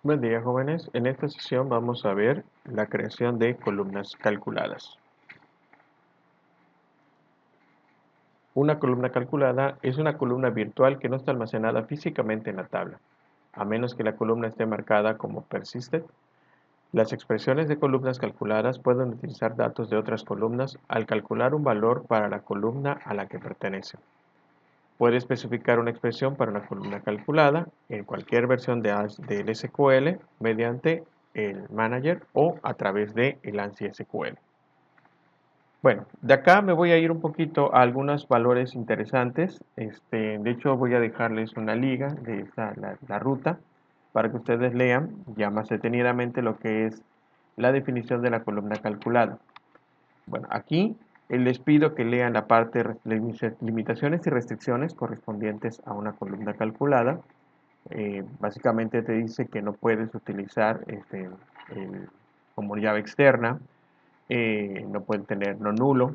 Buen día, jóvenes. En esta sesión vamos a ver la creación de columnas calculadas. Una columna calculada es una columna virtual que no está almacenada físicamente en la tabla, a menos que la columna esté marcada como persisted. Las expresiones de columnas calculadas pueden utilizar datos de otras columnas al calcular un valor para la columna a la que pertenece. Puede especificar una expresión para una columna calculada en cualquier versión del SQL mediante el manager o a través de el ANSI SQL. Bueno, de acá me voy a ir un poquito a algunos valores interesantes. De hecho, voy a dejarles una liga de la ruta para que ustedes lean ya más detenidamente lo que es la definición de la columna calculada. Bueno, aquí les pido que lean la parte de limitaciones y restricciones correspondientes a una columna calculada. Básicamente te dice que no puedes utilizar como llave externa, no pueden tener no nulo.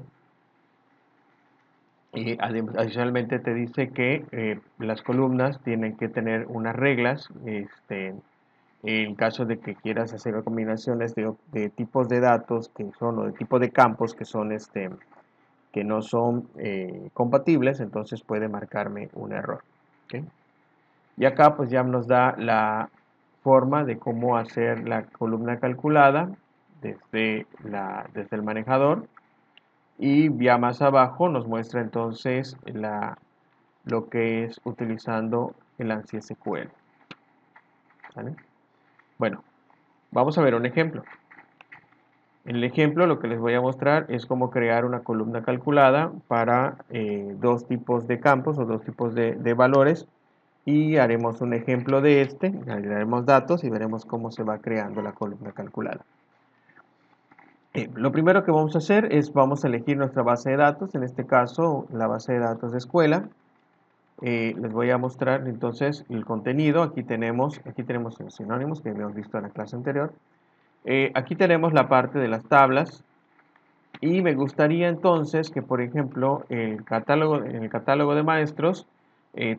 Adicionalmente te dice que las columnas tienen que tener unas reglas. En caso de que quieras hacer combinaciones de tipos de datos que son o de tipo de campos que son que no son compatibles, entonces puede marcarme un error. ¿Okay? Y acá pues ya nos da la forma de cómo hacer la columna calculada desde el manejador, y ya más abajo nos muestra entonces lo que es utilizando el ANSI SQL. ¿Vale? Bueno, vamos a ver un ejemplo. En el ejemplo lo que les voy a mostrar es cómo crear una columna calculada para dos tipos de campos o dos tipos de valores, y haremos un ejemplo de agregaremos datos y veremos cómo se va creando la columna calculada. Lo primero que vamos a hacer es vamos a elegir nuestra base de datos, en este caso la base de datos de escuela. Les voy a mostrar entonces el contenido. Aquí tenemos los sinónimos que habíamos visto en la clase anterior. Aquí tenemos la parte de las tablas, y me gustaría entonces que, por ejemplo, en el catálogo de maestros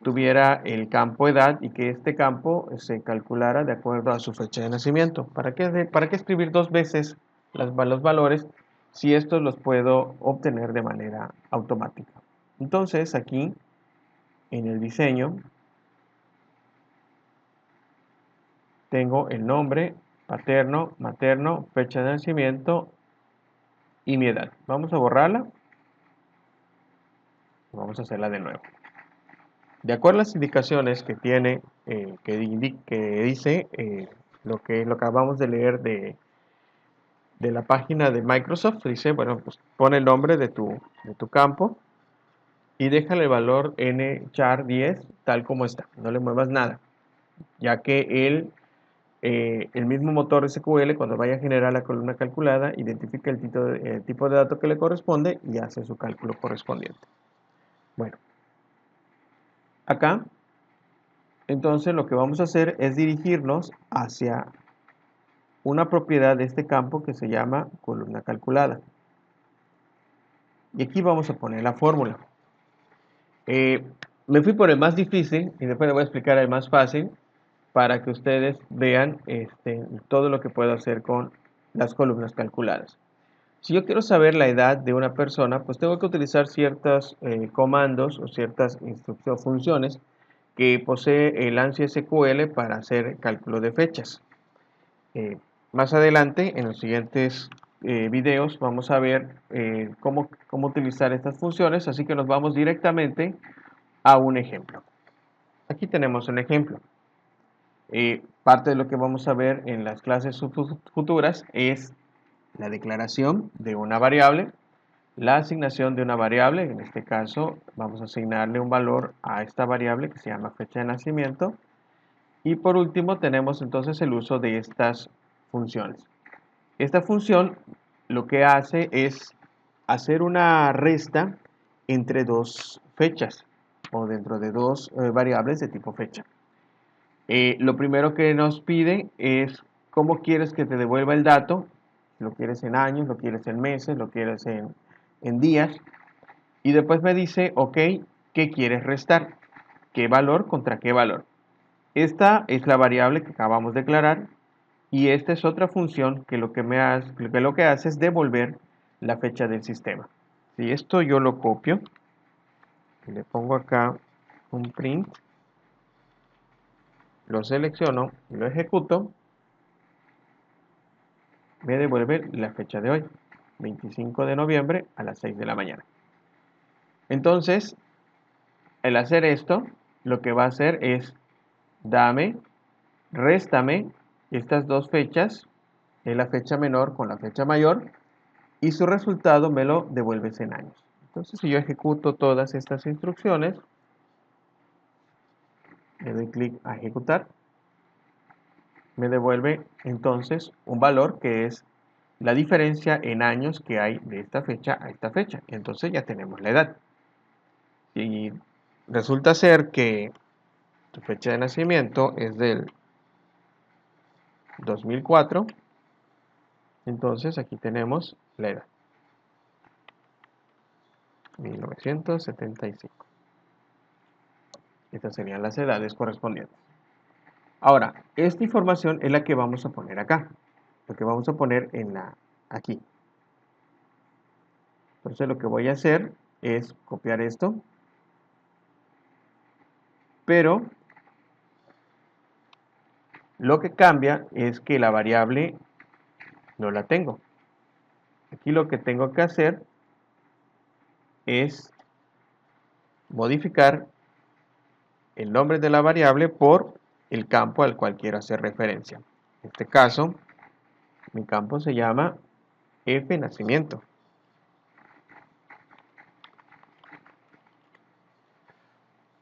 tuviera el campo edad, y que este campo se calculara de acuerdo a su fecha de nacimiento. ¿Para qué escribir dos veces los valores si estos los puedo obtener de manera automática? Entonces aquí en el diseño tengo el nombre, paterno, materno, fecha de nacimiento y mi edad. Vamos a borrarla. Vamos a hacerla de nuevo. De acuerdo a las indicaciones que tiene, que dice lo que acabamos de leer de la página de Microsoft, dice, bueno, pues pone el nombre de tu campo y déjale el valor nchar10 tal como está. No le muevas nada, ya que el mismo motor SQL, cuando vaya a generar la columna calculada, identifica el tipo de dato que le corresponde y hace su cálculo correspondiente. Bueno, acá entonces lo que vamos a hacer es dirigirnos hacia una propiedad de este campo que se llama columna calculada. Y aquí vamos a poner la fórmula. Me fui por el más difícil y después le voy a explicar el más fácil para que ustedes vean todo lo que puedo hacer con las columnas calculadas. Si yo quiero saber la edad de una persona, pues tengo que utilizar ciertos comandos o ciertas funciones que posee el ANSI SQL para hacer cálculo de fechas. Más adelante, en los siguientes videos, vamos a ver cómo utilizar estas funciones, así que nos vamos directamente a un ejemplo. Aquí tenemos un ejemplo. Parte de lo que vamos a ver en las clases futuras es la declaración de una variable, la asignación de una variable. En este caso vamos a asignarle un valor a esta variable que se llama fecha de nacimiento, y por último tenemos entonces el uso de estas funciones. Esta función lo que hace es hacer una resta entre dos fechas o dentro de dos variables de tipo fecha. Lo primero que nos pide es cómo quieres que te devuelva el dato. Lo quieres en años, lo quieres en meses, lo quieres en días. Y después me dice, ok, ¿qué quieres restar? ¿Qué valor contra qué valor? Esta es la variable que acabamos de declarar y esta es otra función que lo que hace es devolver la fecha del sistema. Si esto yo lo copio y le pongo acá un print, lo selecciono y lo ejecuto, me devuelve la fecha de hoy, 25 de noviembre a las 6 de la mañana. Entonces, al hacer esto, lo que va a hacer es réstame estas dos fechas, la fecha menor con la fecha mayor, y su resultado me lo devuelves en años. Entonces, si yo ejecuto todas estas instrucciones, le doy clic a ejecutar, me devuelve entonces un valor que es la diferencia en años que hay de esta fecha a esta fecha. Entonces ya tenemos la edad. Si resulta ser que tu fecha de nacimiento es del 2004, entonces aquí tenemos la edad. 1975. Estas serían las edades correspondientes. Ahora, esta información es la que vamos a poner acá. Lo que vamos a poner aquí. Entonces lo que voy a hacer es copiar esto. Pero lo que cambia es que la variable no la tengo. Aquí lo que tengo que hacer es modificar el nombre de la variable por el campo al cual quiero hacer referencia. En este caso, mi campo se llama fnacimiento.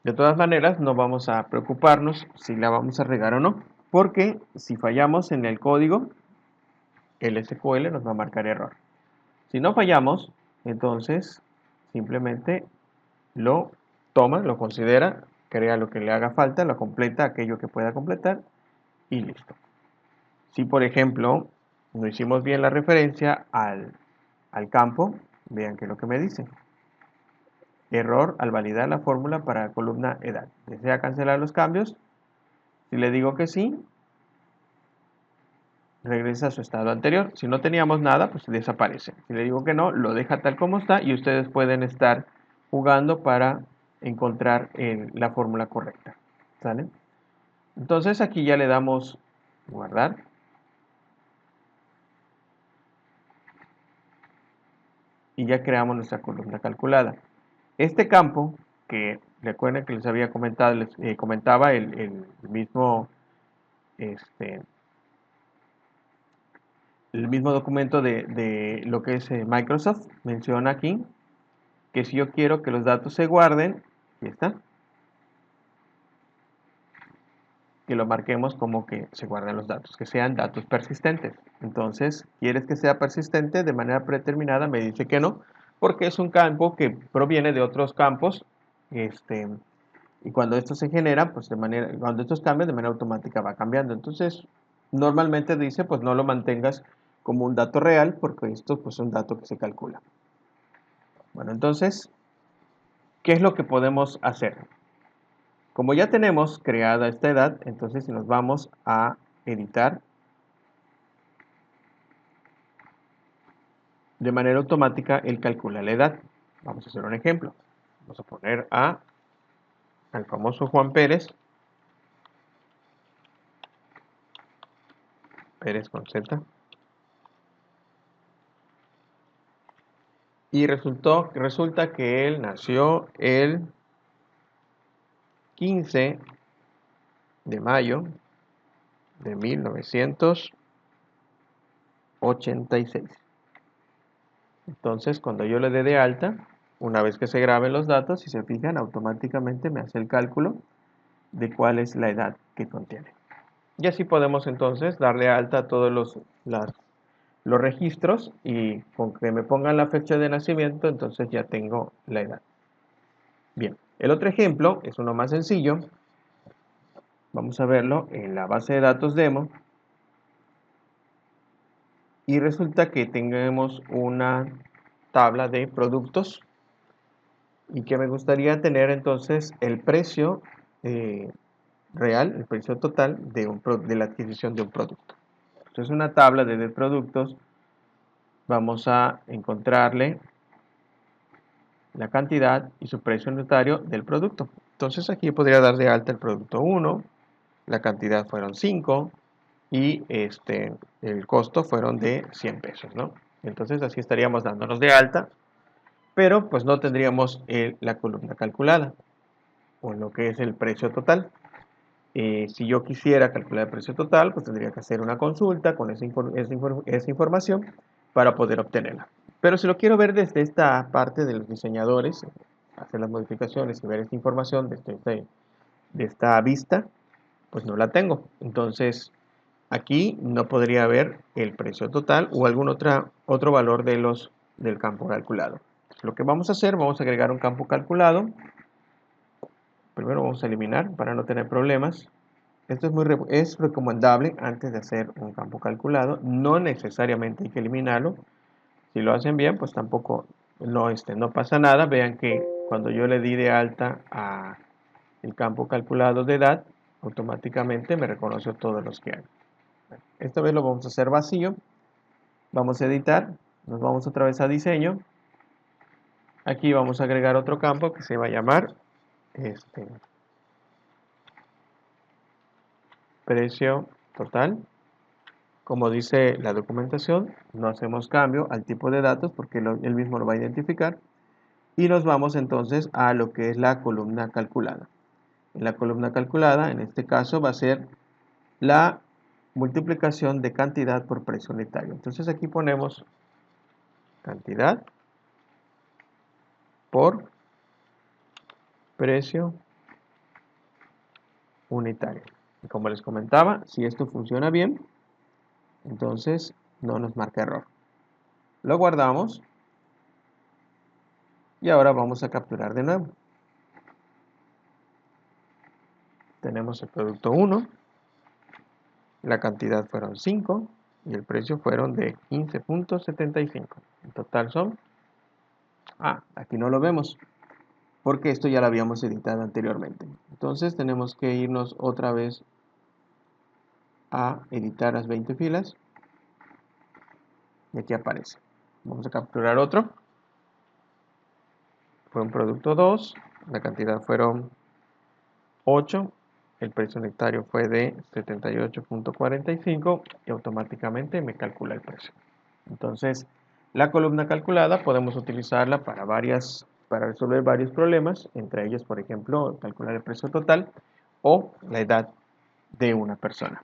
De todas maneras, no vamos a preocuparnos si la vamos a regar o no, porque si fallamos en el código, el SQL nos va a marcar error. Si no fallamos, entonces simplemente lo toma, lo considera, crea lo que le haga falta, lo completa, aquello que pueda completar y listo. Si por ejemplo no hicimos bien la referencia al campo, vean que es lo que me dice. Error al validar la fórmula para la columna edad. ¿Desea cancelar los cambios? Si le digo que sí, regresa a su estado anterior. Si no teníamos nada, pues desaparece. Si le digo que no, lo deja tal como está y ustedes pueden estar jugando para encontrar la fórmula correcta. ¿Sale? Entonces aquí ya le damos guardar. Y ya creamos nuestra columna calculada. Este campo, que recuerden que les había comentado, comentaba el mismo el mismo documento de lo que es Microsoft, menciona aquí que si yo quiero que los datos se guarden, aquí está, que lo marquemos como que se guarden los datos, que sean datos persistentes. Entonces, ¿quieres que sea persistente de manera predeterminada? Me dice que no, porque es un campo que proviene de otros campos, y cuando esto se genera, pues cuando estos cambian, de manera automática va cambiando. Entonces, normalmente dice, pues no lo mantengas como un dato real, porque esto pues, es un dato que se calcula. Bueno, entonces, ¿qué es lo que podemos hacer? Como ya tenemos creada esta edad, entonces si nos vamos a editar, de manera automática él calcula la edad. Vamos a hacer un ejemplo. Vamos a poner al famoso Juan Pérez, Pérez con Z, y resulta que él nació el 15 de mayo de 1986. Entonces, cuando yo le dé de alta, una vez que se graben los datos, si se fijan, automáticamente me hace el cálculo de cuál es la edad que contiene. Y así podemos entonces darle alta a todos los registros y con que me pongan la fecha de nacimiento, entonces ya tengo la edad. Bien, el otro ejemplo es uno más sencillo. Vamos a verlo en la base de datos demo. Y resulta que tenemos una tabla de productos y que me gustaría tener entonces el precio real, el precio total de la adquisición de un producto. Entonces, una tabla de productos, vamos a encontrarle la cantidad y su precio unitario del producto. Entonces, aquí podría dar de alta el producto 1, la cantidad fueron 5 y el costo fueron de 100 pesos, ¿no? Entonces, así estaríamos dándonos de alta, pero pues no tendríamos la columna calculada o lo que es el precio total. Si yo quisiera calcular el precio total, pues tendría que hacer una consulta con esa información para poder obtenerla. Pero si lo quiero ver desde esta parte de los diseñadores, hacer las modificaciones y ver esta información desde de esta vista, pues no la tengo. Entonces, aquí no podría ver el precio total o algún otro valor del campo calculado. Lo que vamos a hacer, vamos a agregar un campo calculado. Primero vamos a eliminar para no tener problemas. Esto es recomendable antes de hacer un campo calculado. No necesariamente hay que eliminarlo. Si lo hacen bien, pues tampoco no pasa nada. Vean que cuando yo le di de alta a el campo calculado de edad, automáticamente me reconoció todos los que hay. Esta vez lo vamos a hacer vacío. Vamos a editar. Nos vamos otra vez a diseño. Aquí vamos a agregar otro campo que se va a llamar precio total. Como dice la documentación, no hacemos cambio al tipo de datos porque él mismo lo va a identificar. Y nos vamos entonces a lo que es la columna calculada. En la columna calculada, en este caso, va a ser la multiplicación de cantidad por precio unitario. Entonces aquí ponemos cantidad por precio unitario. Y como les comentaba, si esto funciona bien, entonces no nos marca error. Lo guardamos y ahora vamos a capturar de nuevo. Tenemos el producto 1, la cantidad fueron 5 y el precio fueron de 15.75. En total son, aquí no lo vemos porque esto ya lo habíamos editado anteriormente. Entonces tenemos que irnos otra vez a editar las 20 filas y aquí aparece. Vamos a capturar otro. Fue un producto 2, la cantidad fueron 8, el precio unitario fue de 78.45 y automáticamente me calcula el precio. Entonces, la columna calculada podemos utilizarla para resolver varios problemas, entre ellos, por ejemplo, calcular el precio total o la edad de una persona.